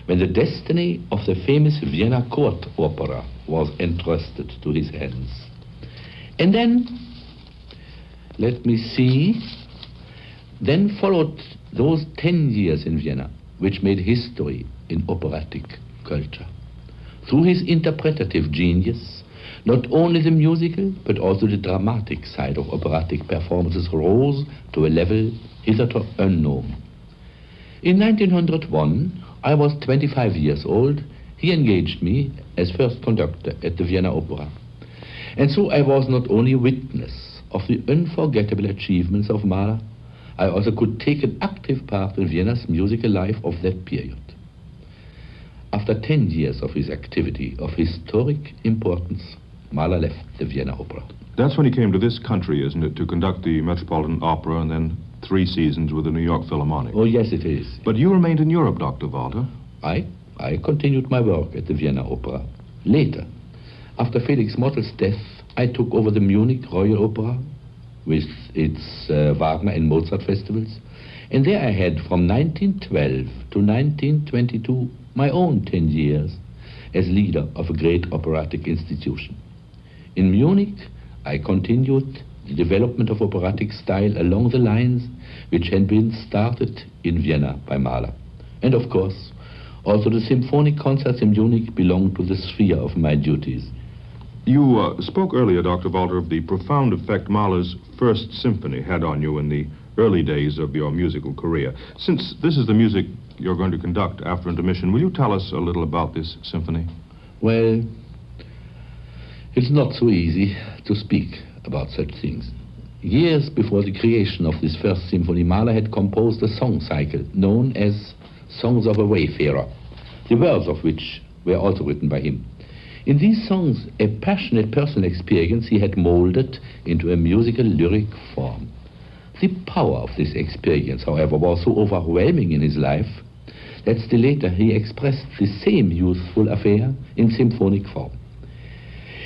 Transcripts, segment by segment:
when the destiny of the famous Vienna court opera was entrusted to his hands. And then, let me see, then followed those 10 years in Vienna, which made history in operatic culture. Through his interpretative genius, not only the musical, but also the dramatic side of operatic performances rose to a level hitherto unknown. In 1901, I was 25 years old. He engaged me as first conductor at the Vienna Opera. And so I was not only a witness of the unforgettable achievements of Mahler, I also could take an active part in Vienna's musical life of that period. After 10 years of his activity of historic importance, Mahler left the Vienna Opera. That's when he came to this country, isn't it, to conduct the Metropolitan Opera and then 3 seasons with the New York Philharmonic? Oh, yes, it is. But you remained in Europe, Dr. Walter. I continued my work at the Vienna Opera. Later, after Felix Mottel's death, I took over the Munich Royal Opera with its Wagner and Mozart festivals. And there I had from 1912 to 1922 my own 10 years as leader of a great operatic institution. In Munich, I continued the development of operatic style along the lines which had been started in Vienna by Mahler. And of course, also the symphonic concerts in Munich belonged to the sphere of my duties. You spoke earlier, Dr. Walter, of the profound effect Mahler's First Symphony had on you in the early days of your musical career. Since this is the music you're going to conduct after intermission, will you tell us a little about this symphony? Well, it's not so easy to speak about such things. Years before the creation of this First Symphony, Mahler had composed a song cycle known as Songs of a Wayfarer, the words of which were also written by him. In these songs, a passionate personal experience he had molded into a musical lyric form. The power of this experience, however, was so overwhelming in his life that still later he expressed the same youthful affair in symphonic form.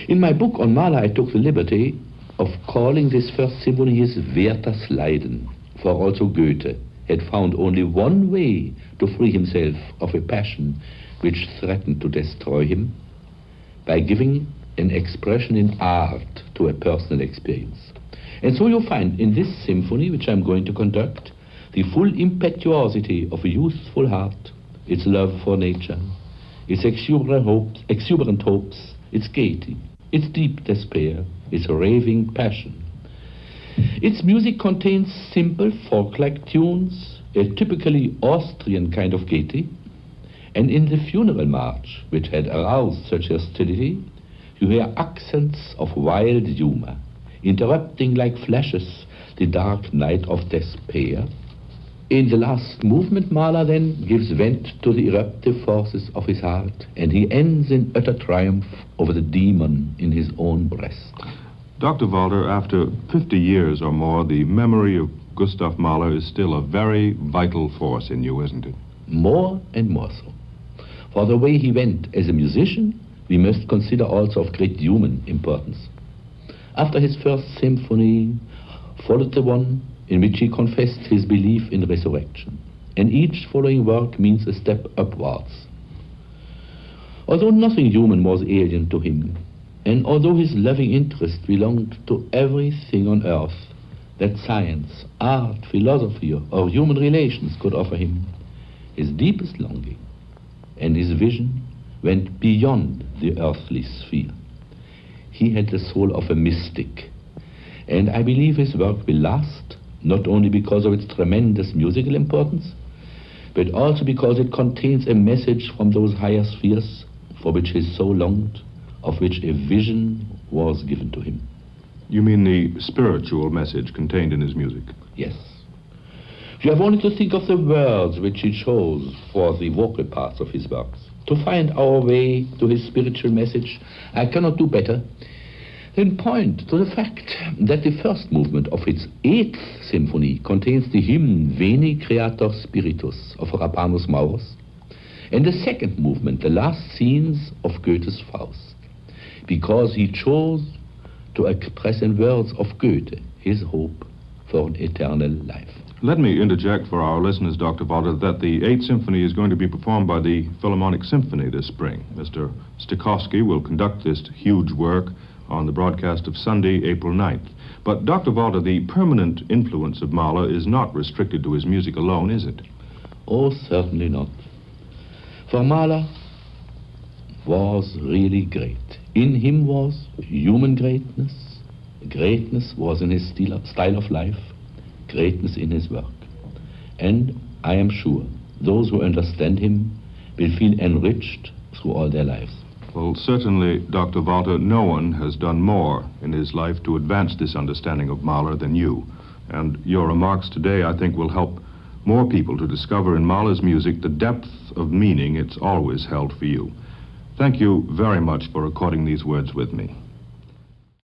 In my book on Mahler, I took the liberty of calling this First Symphony his Werthers Leiden, for also Goethe had found only one way to free himself of a passion which threatened to destroy him, by giving an expression in art to a personal experience. And so you find in this symphony, which I'm going to conduct, the full impetuosity of a youthful heart, its love for nature, its exuberant hopes, its gaiety, its deep despair, its raving passion. Its music contains simple folk-like tunes, a typically Austrian kind of gaiety, and in the funeral march, which had aroused such hostility, you hear accents of wild humor, interrupting like flashes the dark night of despair. In the last movement, Mahler then gives vent to the eruptive forces of his heart, and he ends in utter triumph over the demon in his own breast. Dr. Walter, after 50 years or more, the memory of Gustav Mahler is still a very vital force in you, isn't it? More and more so. For the way he went as a musician, we must consider also of great human importance. After his First Symphony followed the one in which he confessed his belief in resurrection, and each following work means a step upwards. Although nothing human was alien to him, and although his loving interest belonged to everything on earth that science, art, philosophy, or human relations could offer him, his deepest longing and his vision went beyond the earthly sphere. He had the soul of a mystic, and I believe his work will last, not only because of its tremendous musical importance, but also because it contains a message from those higher spheres for which his soul longed, of which a vision was given to him. You mean the spiritual message contained in his music? Yes. You have only to think of the words which he chose for the vocal parts of his works. To find our way to his spiritual message, I cannot do better than point to the fact that the first movement of its 8th symphony contains the hymn Veni Creator Spiritus of Rabanus Maurus, and the second movement, the last scenes of Goethe's Faust, because he chose to express in words of Goethe his hope for an eternal life. Let me interject for our listeners, Dr. Walter, that the Eighth Symphony is going to be performed by the Philharmonic Symphony this spring. Mr. Stokowski will conduct this huge work on the broadcast of Sunday, April 9th. But, Dr. Walter, the permanent influence of Mahler is not restricted to his music alone, is it? Oh, certainly not. For Mahler was really great. In him was human greatness. Greatness was in his style of life. Greatness in his work. And I am sure those who understand him will feel enriched through all their lives. Well, certainly, Dr. Walter, no one has done more in his life to advance this understanding of Mahler than you. And your remarks today, I think, will help more people to discover in Mahler's music the depth of meaning it's always held for you. Thank you very much for recording these words with me.